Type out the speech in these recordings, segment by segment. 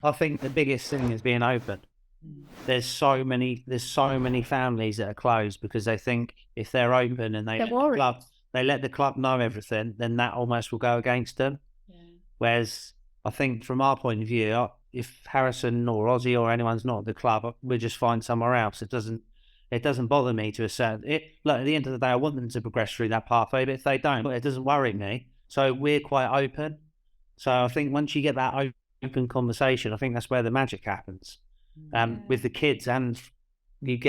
I think the biggest thing is being open. There's so many families that are closed because they think if they're open and They're worried. they let the club know everything, then that almost will go against them. Yeah. Whereas I think from our point of view, if Harrison or Aussie or anyone's not at the club, we'll just find somewhere else. It doesn't bother me to a certain. Like at the end of the day, I want them to progress through that pathway, but if they don't, it doesn't worry me. So we're quite open. So I think once you get that open conversation, I think that's where the magic happens. With the kids, and you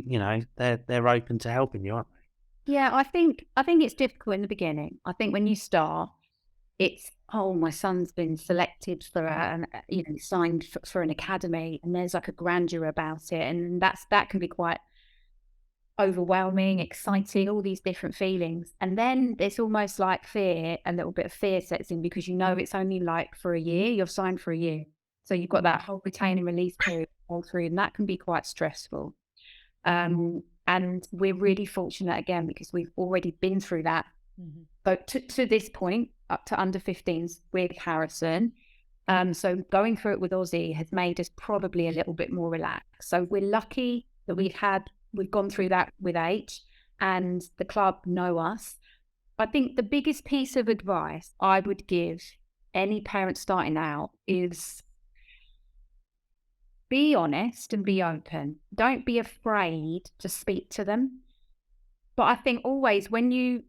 know they're open to helping you, aren't they? Yeah, I think it's difficult in the beginning. I think when you start, it's, oh, my son's been selected for an, signed for an academy, and there's like a grandeur about it, and that can be quite overwhelming, exciting, all these different feelings. And then there's almost like fear, a little bit of fear sets in because you know it's only like for a year, you're signed for a year. So you've got that whole retain and release period all through, and that can be quite stressful. And we're really fortunate again because we've already been through that. But to this point, up to under 15s with Harrison. So going through it with Aussie has made us probably a little bit more relaxed. So we're lucky that we've gone through that with H, and the club know us. I think the biggest piece of advice I would give any parent starting out is be honest and be open. Don't be afraid to speak to them. But I think always when you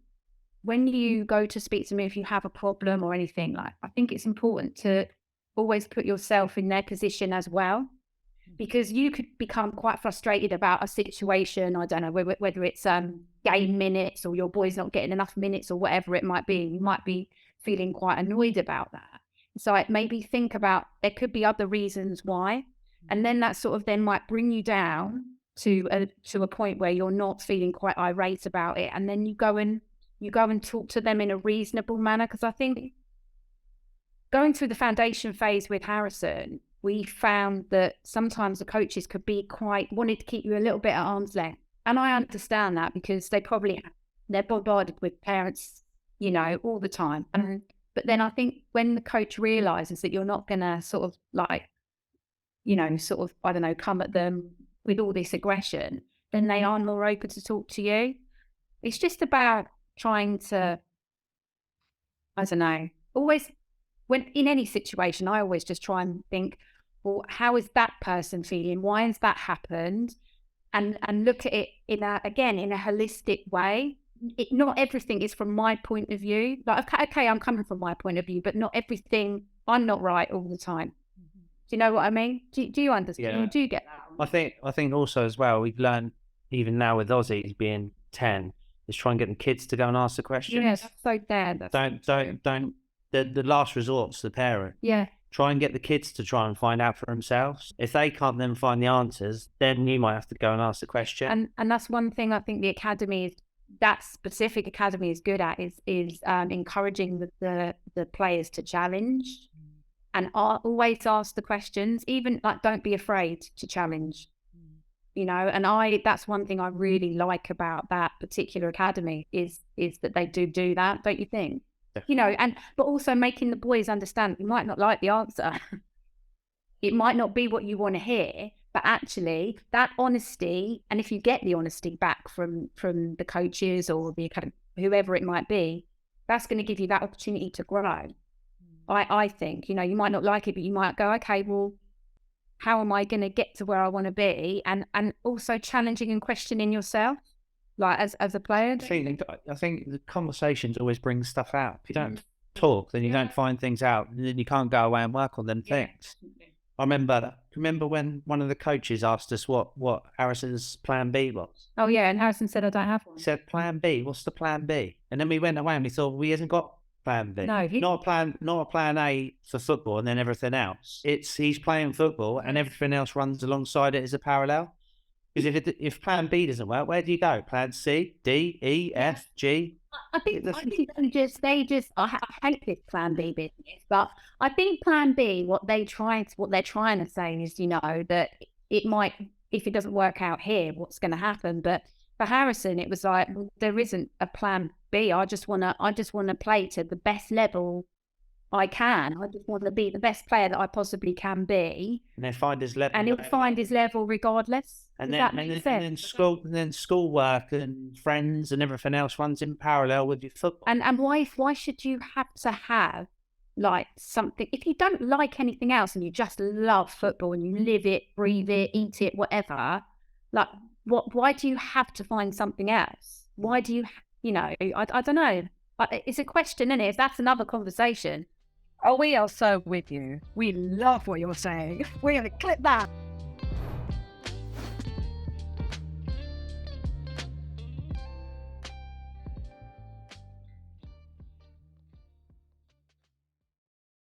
go to speak to me, if you have a problem or anything, like, I think it's important to always put yourself in their position as well, because you could become quite frustrated about a situation. I don't know whether it's game minutes or your boy's not getting enough minutes or whatever it might be. You might be feeling quite annoyed about that. So maybe think about, there could be other reasons why. And then that sort of then might bring you down to a point where you're not feeling quite irate about it. And then you go and talk to them in a reasonable manner. Because I think going through the foundation phase with Harrison, we found that sometimes the coaches could be wanted to keep you a little bit at arm's length. And I understand that because they're bombarded with parents, all the time. But then I think when the coach realizes that you're not going to sort of like, I don't know, come at them with all this aggression, then they are more open to talk to you. It's just about trying to, I don't know, always, when in any situation, I always just try and think, well, how is that person feeling? Why has that happened? And look at it in a holistic way. Not everything is from my point of view. Like, okay, I'm coming from my point of view, but not everything, I'm not right all the time. Do you know what I mean? Do you understand? Yeah. Do you get that? I think also as well, we've learned, even now with Aussie being 10, is try and get the kids to go and ask the questions. Yeah, that's so bad. Don't. The last resort's the parent. Yeah. Try and get the kids to try and find out for themselves. If they can't then find the answers, then you might have to go and ask the question. And that's one thing I think the academy, that specific academy is good at, is encouraging the players to challenge and always ask the questions. Even like, don't be afraid to challenge. And that's one thing I really like about that particular academy is that they do that, don't you think? Definitely. But also making the boys understand you might not like the answer. It might not be what you want to hear, but actually that honesty, and if you get the honesty back from the coaches or the academy, whoever it might be, that's going to give you that opportunity to grow. I think, you might not like it, but you might go, okay, well, how am I going to get to where I want to be? And also challenging and questioning yourself, like as a player. I think the conversations always bring stuff out. If you don't talk, then you don't find things out, and then you can't go away and work on them things. I remember when one of the coaches asked us what Harrison's plan B was. Oh yeah, and Harrison said, I don't have one. He said, plan B, what's the plan B? And then we went away and we thought, well, he hasn't got plan B. No, not a plan A for football and then everything else. He's playing football and everything else runs alongside it as a parallel. Because if plan B doesn't work, where do you go? Plan C, D, E, F, G? I think I hate this plan B business, but I think plan B, what they're trying to say is, that it might, if it doesn't work out here, what's going to happen. But for Harrison, it was like, well, there isn't a plan B. I just want to play to the best level I can. I just want to be the best player that I possibly can be. And then find his level. And he'll find his level regardless. And Does then, that make sense? and then schoolwork and friends and everything else runs in parallel with your football. And why should you have to have like something if you don't like anything else and you just love football and you live it, breathe it, eat it, whatever? Like, why do you have to find something else? Why do you, I don't know. It's a question, isn't it? That's another conversation. Oh, we are so with you. We love what you're saying. We're going to clip that.